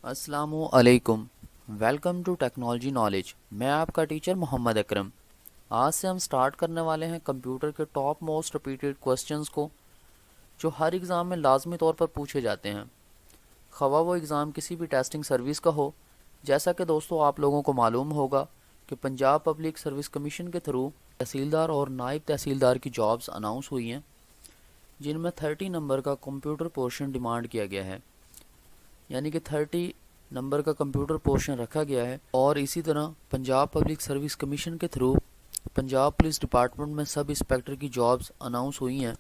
अस्सलामुअलैकुम। Welcome to technology knowledge. मैं आपका टीचर मोहम्मद अकरम। आज से हम स्टार्ट करने वाले हैं कंप्यूटर के टॉप मोस्ट रिपीटेड क्वेश्चंस को, जो हर एग्ज़ाम में लाजमी तौर पर पूछे जाते हैं, खवा वो एग्ज़ाम किसी भी टेस्टिंग सर्विस का हो। जैसा कि दोस्तों आप लोगों को मालूम होगा कि पंजाब पब्लिक सर्विस कमीशन के थ्रू तहसीलदार और नायब तहसीलदार की जॉब्स अनाउंस हुई हैं, जिनमें 30 नंबर का कंप्यूटर पोर्शन डिमांड किया गया है, यानी कि 30 नंबर का कंप्यूटर पोर्शन रखा गया है। और इसी तरह पंजाब पब्लिक सर्विस कमीशन के थ्रू पंजाब पुलिस डिपार्टमेंट में सब इंस्पेक्टर की जॉब्स अनाउंस हुई हैं,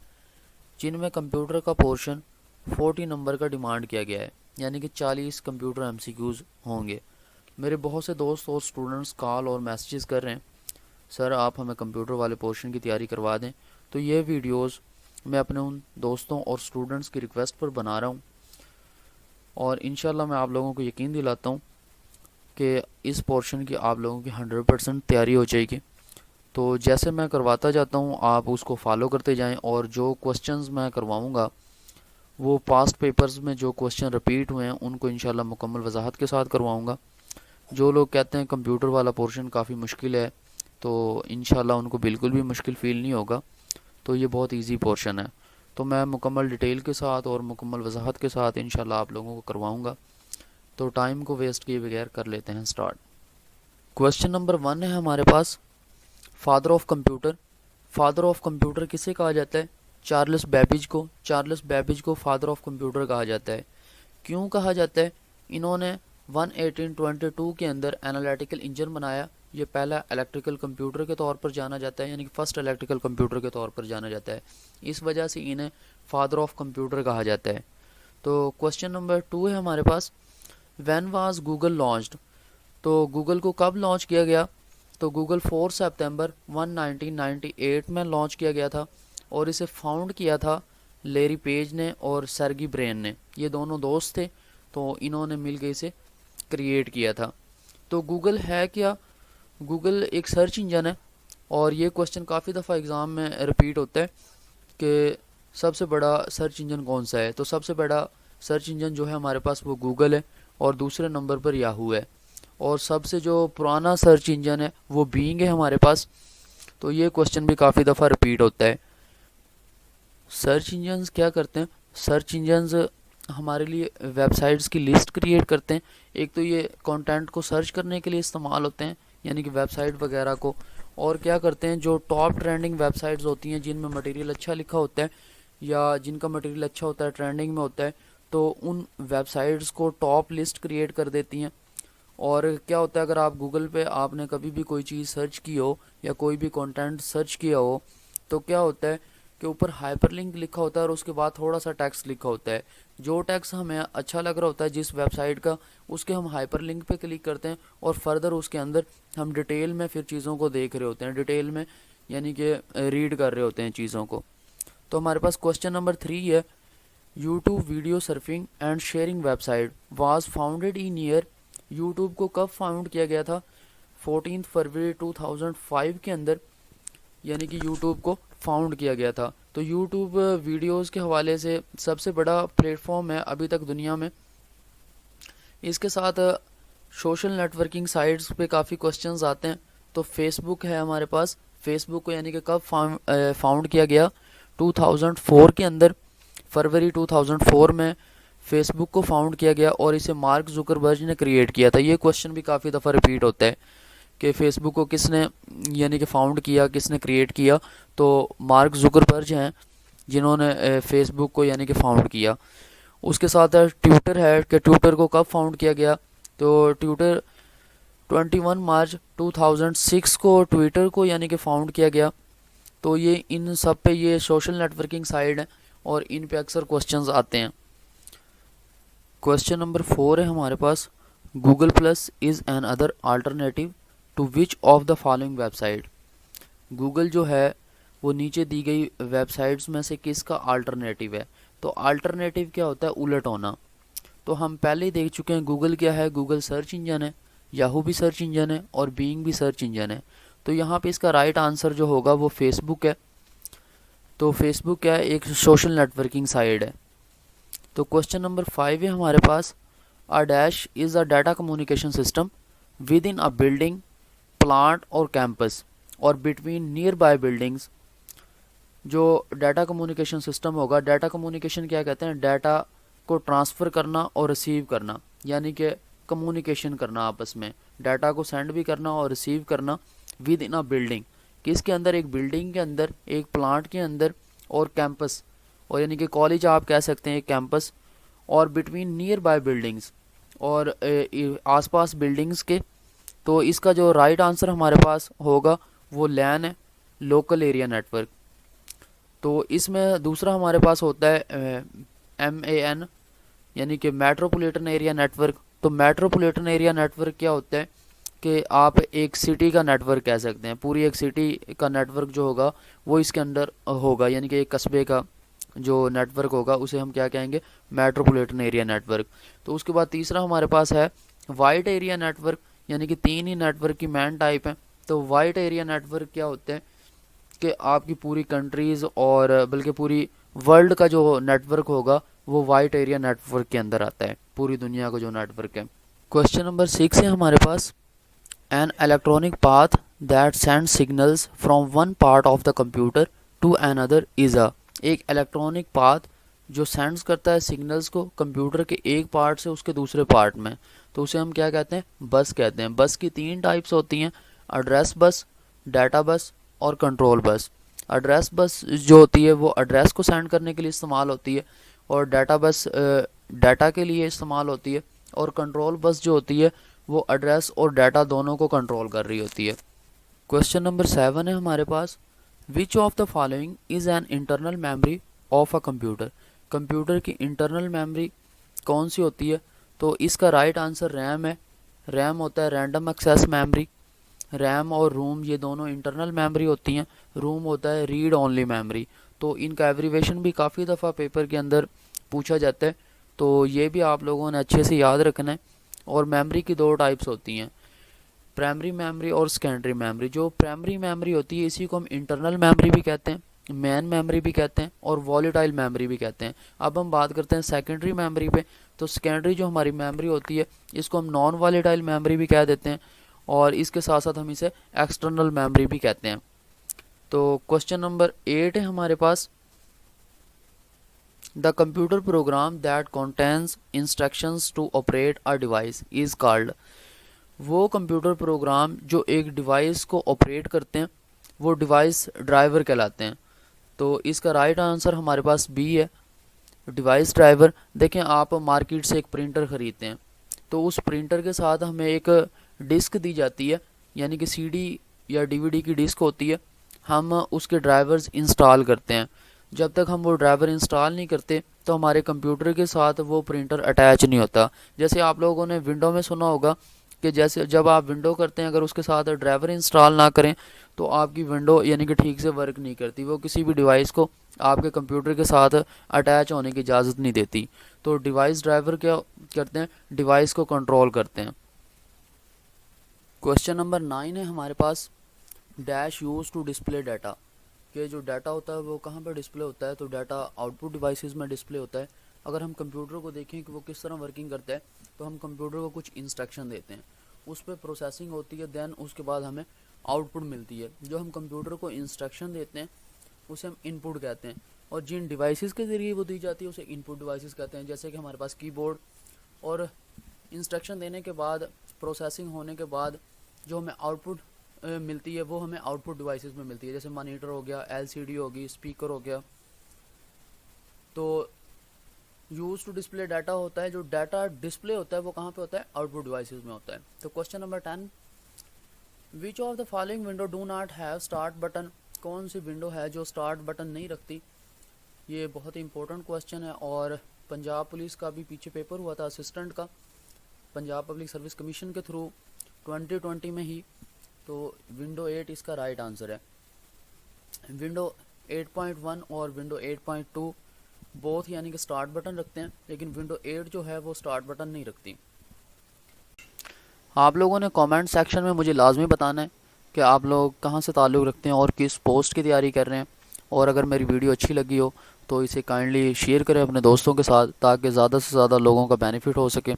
जिनमें कंप्यूटर का पोर्शन 40 नंबर का डिमांड किया गया है, यानी कि 40 कंप्यूटर एमसीक्यूज़ होंगे। मेरे बहुत से दोस्त और स्टूडेंट्स कॉल और मैसेजेस कर रहे हैं, सर आप हमें कंप्यूटर वाले पोर्शन की तैयारी करवा दें। तो ये वीडियोस मैं अपने उन दोस्तों और स्टूडेंट्स की रिक्वेस्ट पर बना रहा हूँ, और इंशाल्लाह मैं आप लोगों को यकीन दिलाता हूँ कि इस पोर्शन की आप लोगों की 100% तैयारी हो जाएगी। तो जैसे मैं करवाता जाता हूँ आप उसको फॉलो करते जाएं, और जो क्वेश्चंस मैं करवाऊँगा वो पास्ट पेपर्स में जो क्वेश्चन रिपीट हुए हैं उनको इंशाल्लाह मुकम्मल वजाहत के साथ करवाऊँगा। जो लोग कहते हैं कंप्यूटर वाला पोर्शन काफ़ी मुश्किल है, तो इंशाल्लाह उनको बिल्कुल भी मुश्किल फ़ील नहीं होगा। तो ये बहुत इजी पोर्शन है, तो मैं मुकम्मल डिटेल के साथ और मुकम्मल वजाहत के साथ इंशाल्लाह आप लोगों को करवाऊँगा। तो टाइम को वेस्ट किए बगैर कर लेते हैं स्टार्ट। क्वेश्चन नंबर 1 है हमारे पास, father of computer. Father of computer किसे कहा जाता है? चार्ल्स बेबेज को। चार्ल्स बेबेज को फादर ऑफ कंप्यूटर कहा जाता है। क्यों कहा जाता है? इन्होंने 1822 के अंदर एनालिटिकल इंजन बनाया। ये पहला इलेक्ट्रिकल कंप्यूटर के तौर पर जाना जाता है, यानी कि फर्स्ट इलेक्ट्रिकल कंप्यूटर के तौर पर जाना जाता है। इस वजह से इन्हें फादर ऑफ कंप्यूटर कहा जाता है। तो क्वेश्चन नंबर 2 है हमारे पास, व्हेन वाज गूगल लॉन्च्ड। तो गूगल को कब लॉन्च किया गया? तो गूगल 4 सितंबर 1998 में लॉन्च किया गया था, और इसे फाउंड किया था लेरी पेज ने और सर्गी ब्रेन ने। ये दोनों दोस्त थे, तो इन्होंने मिलकर इसे क्रिएट किया था। तो गूगल है क्या? गूगल एक सर्च इंजन है, और ये क्वेश्चन काफ़ी दफ़ा एग्ज़ाम में रिपीट होता है कि सबसे बड़ा सर्च इंजन कौन सा है। तो सबसे बड़ा सर्च इंजन जो है हमारे पास वो गूगल है, और दूसरे नंबर पर याहू है, और सबसे जो पुराना सर्च इंजन है वो बीइंग है हमारे पास। तो ये क्वेश्चन भी काफ़ी दफ़ा रिपीट होता है। सर्च इंजन्स क्या करते हैं? सर्च इंजन्स हमारे लिए वेबसाइट्स की लिस्ट क्रिएट करते हैं। एक तो ये कंटेंट को सर्च करने के लिए इस्तेमाल होते हैं, यानी कि वेबसाइट वगैरह को। और क्या करते हैं, जो टॉप ट्रेंडिंग वेबसाइट्स होती हैं जिनमें मटेरियल अच्छा लिखा होता है, या जिनका मटेरियल अच्छा होता है, ट्रेंडिंग में होता है, तो उन वेबसाइट्स को टॉप लिस्ट क्रिएट कर देती हैं। और क्या होता है, अगर आप गूगल पे आपने कभी भी कोई चीज़ सर्च की हो या कोई भी कंटेंट सर्च किया हो, तो क्या होता है कि ऊपर हाइपरलिंक लिखा होता है और उसके बाद थोड़ा सा टेक्स्ट लिखा होता है। जो टेक्स्ट हमें अच्छा लग रहा होता है जिस वेबसाइट का, उसके हम हाइपरलिंक पे क्लिक करते हैं, और फर्दर उसके अंदर हम डिटेल में फिर चीज़ों को देख रहे होते हैं, डिटेल में यानी कि रीड कर रहे होते हैं चीज़ों को। तो हमारे पास क्वेश्चन नंबर 3 है, YouTube video surfing and sharing website was founded in year. YouTube को कब फाउंड किया गया था? 14 फरवरी 2005 के अंदर, यानी कि यूट्यूब को फाउंड किया गया था। तो यूट्यूब वीडियोस के हवाले से सबसे बड़ा प्लेटफॉर्म है अभी तक दुनिया में। इसके साथ सोशल नेटवर्किंग साइट्स पे काफ़ी क्वेश्चंस आते हैं। तो फेसबुक है हमारे पास। फेसबुक को यानी कि कब फाउंड किया गया? 2004 के अंदर, फरवरी 2004 में फेसबुक को फाउंड किया गया, और इसे मार्क जुकरबर्ग ने क्रिएट किया था। ये क्वेश्चन भी काफ़ी दफ़ा रिपीट होता है कि फेसबुक को किसने यानी कि फाउंड किया, किसने क्रिएट किया? तो मार्क जुकरबर्ग हैं जिन्होंने फेसबुक को यानी कि फाउंड किया। उसके साथ ट्विटर है कि ट्विटर को कब फाउंड किया गया? तो ट्विटर 21 मार्च 2006 को ट्विटर को यानी कि फाउंड किया गया। तो ये इन सब पे ये सोशल नेटवर्किंग साइट है, और इन पे अक्सर क्वेश्चंस आते हैं। क्वेश्चन नंबर 4 है हमारे पास, Google plus is an other alternative to which of the following website. Google जो है वो नीचे दी गई वेबसाइट्स में से किसका अल्टरनेटिव है? तो अल्टरनेटिव क्या होता है? उलट होना। तो हम पहले ही देख चुके हैं गूगल क्या है। गूगल सर्च इंजन है, याहू भी सर्च इंजन है, और बीइंग भी सर्च इंजन है। तो यहाँ पे इसका राइट आंसर जो होगा वो फेसबुक है। तो फेसबुक क्या है? एक सोशल नेटवर्किंग साइट है। तो क्वेश्चन नंबर 5 है हमारे पास, a dash is a data communication system within a building, plant और कैंपस और बिटवीन नियर बाय बिल्डिंग्स। जो डाटा कम्युनिकेशन सिस्टम होगा, डाटा कम्युनिकेशन क्या कहते हैं, डाटा को ट्रांसफ़र करना और रिसीव करना, यानी कि कम्युनिकेशन करना आपस में, डाटा को सेंड भी करना और रिसीव करना विद इन अ बिल्डिंग, किसके अंदर, एक बिल्डिंग के अंदर, एक प्लांट के अंदर और कैंपस, और यानी कि कॉलेज आप कह सकते हैं एक कैंपस, और बिटवीन नियर बाय बिल्डिंग्स और आसपास बिल्डिंग्स के। तो इसका जो राइट आंसर हमारे पास होगा वो लैन है, लोकल एरिया नेटवर्क। तो इसमें दूसरा हमारे पास होता है MAN, यानी कि मेट्रोपॉलिटन एरिया नेटवर्क। तो मेट्रोपॉलिटन एरिया नेटवर्क क्या होता है कि आप एक सिटी का नेटवर्क कह सकते हैं, पूरी एक सिटी का नेटवर्क जो होगा वो इसके अंदर होगा, यानी कि एक कस्बे का जो नेटवर्क होगा उसे हम क्या कहेंगे, मेट्रोपॉलिटन एरिया नेटवर्क। तो उसके बाद तीसरा हमारे पास है वाइड एरिया नेटवर्क, यानी कि तीन ही नेटवर्क की मेन टाइप है। तो वाइड एरिया नेटवर्क क्या होते हैं कि आपकी पूरी कंट्रीज़ और बल्कि पूरी वर्ल्ड का जो नेटवर्क होगा वो वाइड एरिया नेटवर्क के अंदर आता है, पूरी दुनिया का जो नेटवर्क है। क्वेश्चन नंबर 6 है हमारे पास, an electronic path that send signals from one part of the computer to another is a. एक इलेक्ट्रॉनिक पाथ जो सेंड्स करता है सिग्नल्स को कंप्यूटर के एक पार्ट से उसके दूसरे पार्ट में, तो उसे हम क्या कहते हैं, बस कहते हैं। बस की तीन टाइप्स होती हैं, एड्रेस बस, डाटा बस और कंट्रोल बस। एड्रेस बस जो होती है वो एड्रेस को सेंड करने के लिए इस्तेमाल होती है, और डाटा बस डाटा के लिए इस्तेमाल होती है, और कंट्रोल बस जो होती है वो एड्रेस और डाटा दोनों को कंट्रोल कर रही होती है। क्वेश्चन नंबर 7 है हमारे पास, which of the following is an internal memory of a computer. Computer की इंटरनल मेमोरी कौन सी होती है? तो इसका राइट आंसर रैम है। रैम होता है रैंडम एक्सेस मेमोरी। रैम और रोम ये दोनों इंटरनल मेमोरी होती हैं। रोम होता है रीड ओनली मेमोरी। तो इनका एब्रीवेशन भी काफ़ी दफ़ा पेपर के अंदर पूछा जाता है, तो ये भी आप लोगों ने अच्छे से याद रखना है। और मेमोरी की दो टाइप्स होती हैं, प्राइमरी मेमोरी और सेकेंडरी मेमोरी। जो प्राइमरी मेमोरी होती है इसी को हम इंटरनल मेमोरी भी कहते हैं, मेन मेमोरी भी कहते हैं और वॉलेटाइल मेमोरी भी कहते हैं। अब हम बात करते हैं सेकेंडरी मेमोरी पे। तो सेकेंडरी जो हमारी मेमोरी होती है इसको हम नॉन वॉलेटाइल मेमोरी भी कह देते हैं, और इसके साथ साथ हम इसे एक्सटर्नल मेमोरी भी कहते हैं। तो क्वेश्चन नंबर 8 है हमारे पास, the computer program that contains instructions to operate a device is called. वो कंप्यूटर प्रोग्राम जो एक डिवाइस को ऑपरेट करते हैं वो डिवाइस ड्राइवर कहलाते हैं। तो इसका राइट आंसर हमारे पास बी है, डिवाइस ड्राइवर। देखें, आप मार्केट से एक प्रिंटर ख़रीदते हैं, तो उस प्रिंटर के साथ हमें एक डिस्क दी जाती है, यानी कि सीडी या डीवीडी की डिस्क होती है। हम उसके ड्राइवर्स इंस्टॉल करते हैं। जब तक हम वो ड्राइवर इंस्टॉल नहीं करते तो हमारे कंप्यूटर के साथ वो प्रिंटर अटैच नहीं होता। जैसे आप लोगों ने विंडो में सुना होगा कि जैसे जब आप विंडो करते हैं अगर उसके साथ ड्राइवर इंस्टॉल ना करें तो आपकी विंडो यानी कि ठीक से वर्क नहीं करती, वो किसी भी डिवाइस को आपके कंप्यूटर के साथ अटैच होने की इजाज़त नहीं देती। तो डिवाइस ड्राइवर क्या करते हैं, डिवाइस को कंट्रोल करते हैं। क्वेश्चन नंबर 9 है हमारे पास, dash use to display data. कि जो डाटा होता है वो कहाँ पर डिस्प्ले होता है? तो डाटा आउटपुट डिवाइसेस में डिस्प्ले होता है। अगर हम कंप्यूटर को देखें कि वो किस तरह वर्किंग करता है, तो हम कंप्यूटर को कुछ इंस्ट्रक्शन देते हैं, उस पर प्रोसेसिंग होती है, देन उसके बाद हमें आउटपुट मिलती है। जो हम कंप्यूटर को इंस्ट्रक्शन देते हैं उसे हम इनपुट कहते हैं, और जिन डिवाइसेस के ज़रिए वो दी जाती है उसे इनपुट डिवाइसेस कहते हैं। जैसे कि हमारे पास कीबोर्ड, और इंस्ट्रक्शन देने के बाद, प्रोसेसिंग होने के बाद जो हमें आउटपुट मिलती है वो हमें आउटपुट डिवाइसेस में मिलती है। जैसे मॉनिटर हो गया, एलसीडी होगी, स्पीकर हो गया। तो यूज टू डिस्प्ले डाटा होता है, जो डाटा डिस्प्ले होता है वो कहाँ पे होता है? आउटपुट डिवाइसेस में होता है। तो question number 10, which of the following window do not have start button. कौन सी विंडो है जो स्टार्ट बटन नहीं रखती? ये बहुत ही इंपॉर्टेंट क्वेश्चन है, और पंजाब पुलिस का भी पीछे पेपर हुआ था असिस्टेंट का, पंजाब पब्लिक सर्विस कमीशन के थ्रू 2020 में ही। तो विंडो 8 इसका राइट आंसर है। विंडो 8.1 और विंडो 8.2 बोथ यानी कि स्टार्ट बटन रखते हैं, लेकिन विंडो 8 जो है वो स्टार्ट बटन नहीं रखती। आप लोगों ने कमेंट सेक्शन में मुझे लाजमी बताना है कि आप लोग कहाँ से ताल्लुक़ रखते हैं और किस पोस्ट की तैयारी कर रहे हैं। और अगर मेरी वीडियो अच्छी लगी हो तो इसे काइंडली शेयर करें अपने दोस्तों के साथ, ताकि ज़्यादा से ज़्यादा लोगों का बेनिफिट हो सके।